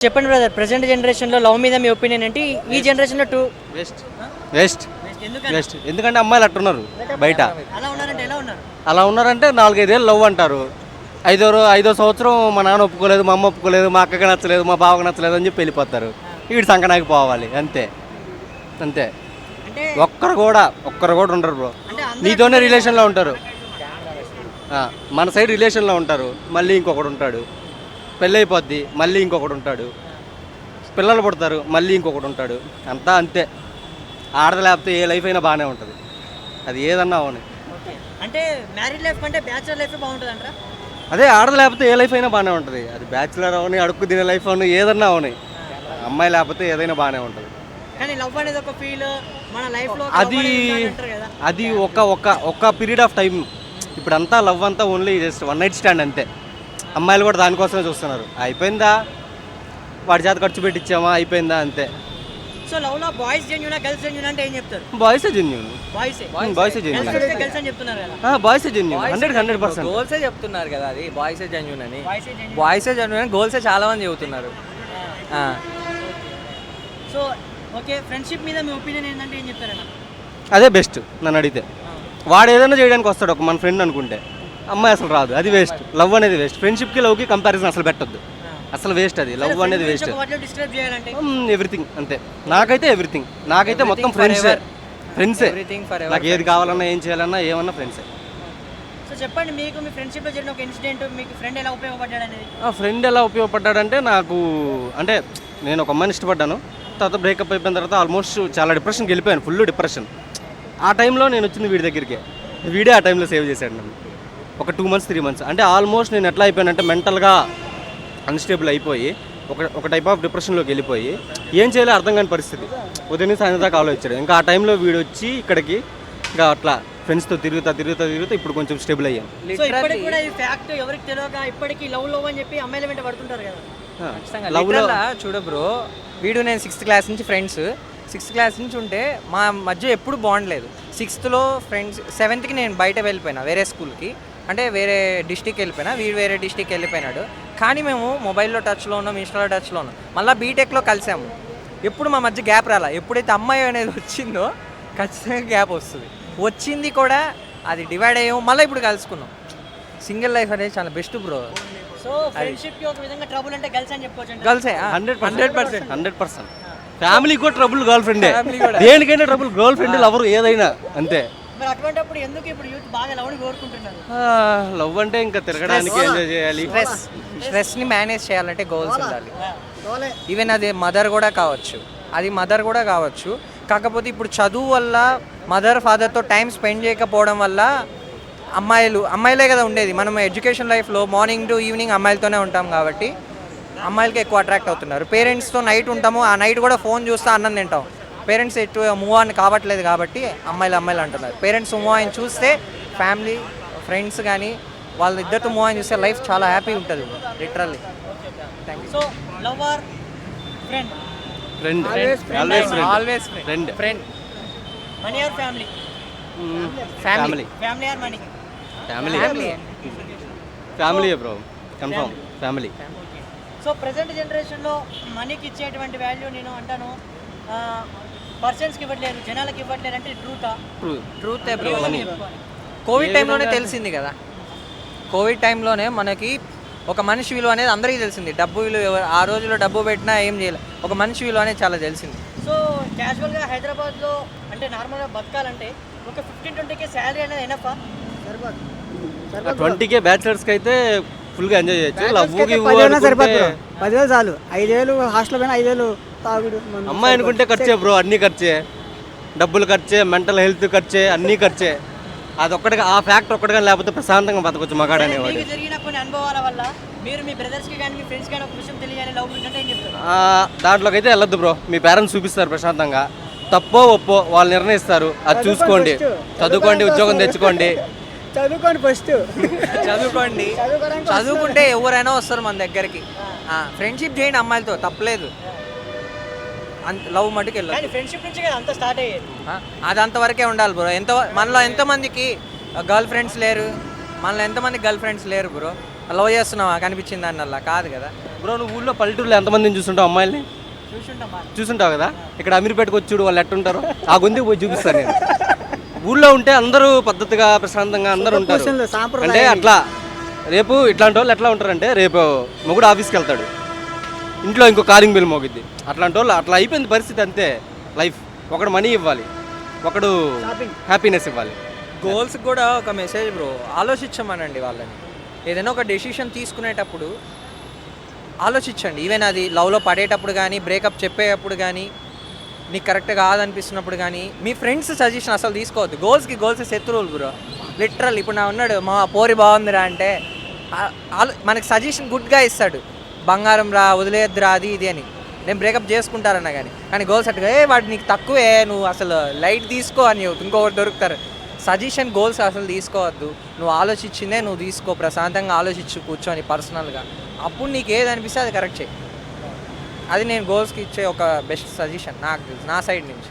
చెప్పండి brother, present జనరేషన్లో love మీద మీ ఒపీనియన్ ఏంటి? ఈ జనరేషన్లో వేస్ట్ వేస్ట్ వేస్ట్ ఎందుకంటే అమ్మాయిలు అట్టున్నారు బయట. అలా ఉన్నారంటే ఎలా ఉన్నారు? అలా ఉన్నారంటే 4-5 ఏళ్ళు లవ్ అంటారు. ఐదో సంవత్సరం మా నాన్న ఒప్పుకోలేదు, మా అమ్మ ఒప్పుకోలేదు, మా అక్కకి నచ్చలేదు, మా బావకి నచ్చలేదు అని చెప్పి వెళ్ళిపోతారు. వీడి సంకనాకి పోవాలి అంతే అంతే. అంటే ఒక్కరు కూడా ఉండరు బ్రో. అంటే అందరూ నీతోనే రిలేషన్లో ఉంటారు. మన సైడ్ రిలేషన్లో ఉంటారు, మళ్ళీ ఇంకొకడు ఉంటాడు. పెళ్ళి అయిపోద్ది, మళ్ళీ ఇంకొకడు ఉంటాడు. పిల్లలు పుడతారు, మళ్ళీ ఇంకొకడు ఉంటాడు. అంతా అంతే. ఆడది లేకపోతే ఏ లైఫ్ అయినా బాగానే ఉంటుంది, అది ఏదన్నా అవని. ఓకే, అంటే మ్యారీడ్ లైఫ్ కంటే బ్యాచులర్ లైఫ్ బాగుంటుంది అంటారా? అదే ఆడది లేకపోతే ఏ లైఫ్ అయినా బాగానే ఉంటుంది. అది బ్యాచులర్ అవని, అడుక్కు తినే లైఫ్ అవని, ఏదన్నా అవని. అమ్మాయి లేకపోతే ఏదైనా బాగానే ఉంటుంది. కానీ లవ్ అనేది ఒక ఫీల్ మన లైఫ్లో అది ఒక పీరియడ్ ఆఫ్ టైం. ఇప్పుడు అంతా లవ్ అంతా only just one night stand అంతే. అమ్మాయిలు కూడా దానికోసమే చూస్తున్నారు. అయిపోయిందా, వాడి చేత ఖర్చు పెట్టించామా, అయిపోయిందా అంతే. సో లవ్ లో బాయ్స్ జెన్యూనా గర్ల్స్ జెన్యూన్ అంటే ఏం చెప్తారు? Boys genuine, boys genuine, girls అని చెప్తున్నారు కదా. Boys genuine 100%. గోల్సే చెప్తున్నారు కదా, అది బాయ్సే జెన్యూన్ అని. బాయ్స్ బాయ్సే జెన్యూన్ అని గోల్సే చాలా మంది చెబుతున్నారు. సో ఓకే, ఫ్రెండ్షిప్ మీద మీ ఒపీనియన్ ఏంటంటే ఏం చెప్తారన్న? అదే బెస్ట్ నన్ను అడిగితే. వాడు ఏదైనా చేయడానికి వస్తాడు ఒక మన ఫ్రెండ్ అనుకుంటే, అమ్మాయి అసలు రాదు. అది వేస్ట్. లవ్ అనేది వేస్ట్. ఫ్రెండ్షిప్కి లవ్కి కంపారిజన్ అసలు పెట్టొద్దు, అసలు వేస్ట్. అది లవ్ అనేది వేస్ట్. డిస్క్రైబ్ చేయాలంటే ఎవ్రీథింగ్ అంతే. నాకైతే ఎవ్రీథింగ్, నాకైతే మొత్తం ఫ్రెండ్సే. నాకు ఏది కావాలన్నా, ఏం చేయాలన్నా, ఏమన్నా ఫ్రెండ్సే. సో చెప్పండి, మీకు మీ ఫ్రెండ్షిప్లో జరిగిన ఒక ఇన్సిడెంట్, మీకు ఫ్రెండ్ ఎలా ఉపయోగపడ్డాడు అనేది? ఫ్రెండ్ ఎలా ఉపయోగపడ్డాడంటే, నాకు అంటే నేను ఒక అమ్మాయిని ఇష్టపడ్డాను. తర్వాత బ్రేకప్ అయిపోయిన తర్వాత ఆల్మోస్ట్ చాలా డిప్రెషన్కి వెళ్ళిపోయాను, ఫుల్ డిప్రెషన్. ఆ టైంలో నేను వచ్చింది వీడి దగ్గరికి. వీడే ఆ టైంలో సేవ్ చేశాడు నన్ను. ఒక 2 months 3 months అంటే ఆల్మోస్ట్ నేను ఎట్లా అయిపోయానంటే మెంటల్గా అన్స్టేబుల్ అయిపోయి ఒక టైప్ ఆఫ్ డిప్రెషన్లోకి వెళ్ళిపోయి ఏం చేయాలో అర్థం కాని పరిస్థితి. ఉదయం సాయంత్రం దాకా ఆలోచించాడు. ఇంకా ఆ టైంలో వీడు వచ్చి ఇక్కడికి ఇంకా అట్లా ఫ్రెండ్స్తో తిరుగుతా ఇప్పుడు కొంచెం స్టేబుల్ అయ్యాను. సో ఇప్పటికి కూడా ఈ ఫ్యాక్ట్ ఎవరికి తెలియక ఇప్పటికీ లవ్ అని చెప్పి అమ్మాయిల వెంట పడుతుంటారు కదా. లవ్లో చూడు బ్రో, వీడు నేను 6th క్లాస్ నుంచి ఫ్రెండ్స్. 6th క్లాస్ నుంచి ఉంటే మా మధ్య ఎప్పుడు బాండ్ లేదు. 6thలో ఫ్రెండ్స్, 7thకి నేను బయట వెళ్ళిపోయినా వేరే స్కూల్కి, అంటే వేరే డిస్టిక్ వెళ్ళిపోయినా, వీడు వేరే డిస్టిక్ వెళ్ళిపోయినాడు. కానీ మేము మొబైల్లో టచ్లో ఉన్నాం, ఇన్స్టాలో టచ్లో ఉన్నాం. మళ్ళీ బీటెక్లో కలిసాము. ఎప్పుడు మా మధ్య గ్యాప్ రాలా. ఎప్పుడైతే అమ్మాయి అనేది వచ్చిందో ఖచ్చితంగా గ్యాప్ వస్తుంది. వచ్చింది కూడా, అది డివైడ్ అయ్యాము, మళ్ళీ ఇప్పుడు కలుసుకున్నాం. సింగిల్ లైఫ్ అనేది చాలా బెస్ట్ బ్రో. సో ఫ్రెండ్షిప్ కి ఒక విధంగా ట్రబుల్ అంటే గర్ల్స్ అని చెప్పుకోవచ్చు. గర్ల్సే 100%. ఫ్యామిలీ కూడా ట్రబుల్ గర్ల్ ఫ్రెండే. దేనికైనా ట్రబుల్ గర్ల్ ఫ్రెండ్, లవర్ ఏదైనా అంతే. మరి అటువంటిప్పుడు ఎందుకు ఇప్పుడు యూత్ బాగా లవ్ ని కోరుకుంటున్నారు? లవ్ అంటే ఇంకా తిరగడానికి, ఎంజాయ్ చేయాలి. స్ట్రెస్ని మేనేజ్ చేయాలంటే గోల్స్ ఉండాలి. ఈవెన్ అది మదర్ కూడా కావచ్చు. కాకపోతే ఇప్పుడు చదువు వల్ల మదర్ ఫాదర్తో టైం స్పెండ్ చేయకపోవడం వల్ల అమ్మాయిలే కదా ఉండేది. మనం ఎడ్యుకేషన్ లైఫ్లో మార్నింగ్ టు ఈవినింగ్ అమ్మాయిలతోనే ఉంటాం కాబట్టి అమ్మాయిలకి ఎక్కువ అట్రాక్ట్ అవుతున్నారు. పేరెంట్స్తో నైట్ ఉంటాము, ఆ నైట్ కూడా ఫోన్ చూస్తూ అన్నం తింటాం. పేరెంట్స్ ఎటు మూవ్ ఆన్ కావట్లేదు కాబట్టి అమ్మాయిలు అంటున్నారు. పేరెంట్స్ మూవ్ ఆన్ చూస్తే, ఫ్యామిలీ ఫ్రెండ్స్ కానీ వాళ్ళిద్దరితో మూవ్ ఆన్ చూస్తే లైఫ్ చాలా హ్యాపీ ఉంటుంది literally. Thank you. So love or friend? Always friend. Money or family? Family or money? Family bro, confirm family. So present జనరేషన్లో మనీకి ఇచ్చేటువంటి వాల్యూ నేను అంటాను పర్సన్స్కి ఇవ్వట్లేదు, జనాలకి ఇవ్వట్లేదు అంటే ట్రూతే బ్రో. కోవిడ్ టైంలోనే తెలిసింది కదా. కోవిడ్ టైంలోనే మనకి ఒక మనిషి విలువ అనేది అందరికీ తెలిసింది. డబ్బు విలువ, ఆ రోజులో డబ్బు పెట్టినా ఏం చేయలేదు, ఒక మనిషి విలువ అనేది చాలా తెలిసింది. సో క్యాజువల్గా హైదరాబాద్లో అంటే నార్మల్గా బతకాలంటే ఒక 15-20K శాలరీ అనేది ఎనఫా? 20K బ్యాచిలర్స్కి అయితే ఫుల్గా ఎంజాయ్ చేయొచ్చు. లవ్వుకి 10,000 చాలు. 5,000 హాస్టల్ పైన, 5,000 తాగుడు. అమ్మాయి అనుకుంటే ఖర్చే బ్రో, అన్నీ ఖర్చే. డబ్బులు ఖర్చే, మెంటల్ హెల్త్ ఖర్చే, అన్నీ ఖర్చే. అది ఒక్కటిగా, ఆ ఫ్యాక్టర్ ఒక్కటిగా లేకపోతే ప్రశాంతంగా బతకొచ్చు మగాడు అనేవాడు. మీకు జరిగిన కొన్ని అనుభవాల వల్ల మీరు మీ బ్రదర్స్కి కానీ మీ ఫ్రెండ్స్ కానీ ఒక విషయం తెలియాలి, లవ్ గురించి అంటే ఏం చెప్తారు? దాంట్లోకి అయితే వెళ్ళొద్దు బ్రో. మీ పేరెంట్స్ చూపిస్తారు ప్రశాంతంగా. తప్పో ఒప్పో వాళ్ళు నిర్ణయిస్తారు, అది చూసుకోండి. చదువుకోండి, ఉద్యోగం తెచ్చుకోండి. ఫస్ట్ చదువుకుంటే ఎవరైనా వస్తారు మన దగ్గరికి. ఫ్రెండ్షిప్ చేయండి అమ్మాయిలతో, తప్పలేదు. లవ్ మటుకు వెళ్ళదు. ఫ్రెండ్షిప్ నుంచి కదా అంతా స్టార్ట్ అయ్యేది. అది అంతవరకే ఉండాలి బ్రో. మనలో ఎంతమందికి గర్ల్ ఫ్రెండ్స్ లేరు? మనలో ఎంతమంది గర్ల్ ఫ్రెండ్స్ లేరు బ్రో? లవ్ చేస్తున్నావా కనిపించింది అన్నల్లా కాదు కదా. బ్రో నువ్వు ఊళ్ళో పల్లెటూరులో ఎంతమందిని చూస్తుంటావు అమ్మాయిల్ని? చూసుంటాం చూసుంటావు కదా. ఇక్కడ అమీర్పేటకు వచ్చి చూడు వాళ్ళు ఎట్టుంటారో ఆ గొంతుకు పోయి చూపిస్తాను నేను. ఊళ్ళో ఉంటే అందరూ పద్ధతిగా ప్రశాంతంగా అందరూ ఉంటారు. అంటే అట్లా రేపు ఇట్లాంటి వాళ్ళు ఎట్లా ఉంటారంటే రేపు మొగుడు ఆఫీస్కి వెళ్తాడు, ఇంట్లో ఇంకో కారింగ్ బిల్ మోగిద్ది. అట్లాంటి వాళ్ళు అట్లా అయిపోయింది పరిస్థితి, అంతే లైఫ్. ఒకడు మనీ ఇవ్వాలి, ఒకడు హ్యాపీనెస్ ఇవ్వాలి. గోల్స్ కూడా ఒక మెసేజ్ బ్రో, ఆలోచించమనండి వాళ్ళని. ఏదైనా ఒక డెసిషన్ తీసుకునేటప్పుడు ఆలోచించండి. ఈవెన్ అది లవ్లో పడేటప్పుడు కానీ, బ్రేకప్ చెప్పేటప్పుడు కానీ, నీకు కరెక్ట్ కాదనిపిస్తున్నప్పుడు కానీ మీ ఫ్రెండ్స్ సజెషన్ అసలు తీసుకోవద్దు. గోల్స్ శత్రువులు బ్రో, లిటరల్. ఇప్పుడు నా ఉన్నాడు మా పోరి బాగుందిరా అంటే మనకి సజెషన్ గుడ్గా ఇస్తాడు, బంగారం రా వదిలేద్దురా అది ఇది అని. నేను బ్రేకప్ చేసుకుంటారన్నా కానీ గోల్స్ అట్టుగా వాడు నీకు తక్కువే, నువ్వు అసలు లైట్ తీసుకో అని ఇంకొకటి దొరుకుతారు. సజెషన్ గోల్స్ అసలు తీసుకోవద్దు. నువ్వు ఆలోచించిందే నువ్వు తీసుకో, ప్రశాంతంగా ఆలోచించు కూర్చొని పర్సనల్గా. అప్పుడు నీకు ఏది అనిపిస్తే అది కరెక్ట్ చేయి. అది నేను గోల్స్కి ఇచ్చే ఒక బెస్ట్ సజెషన్ నాకు నా సైడ్ నుంచి.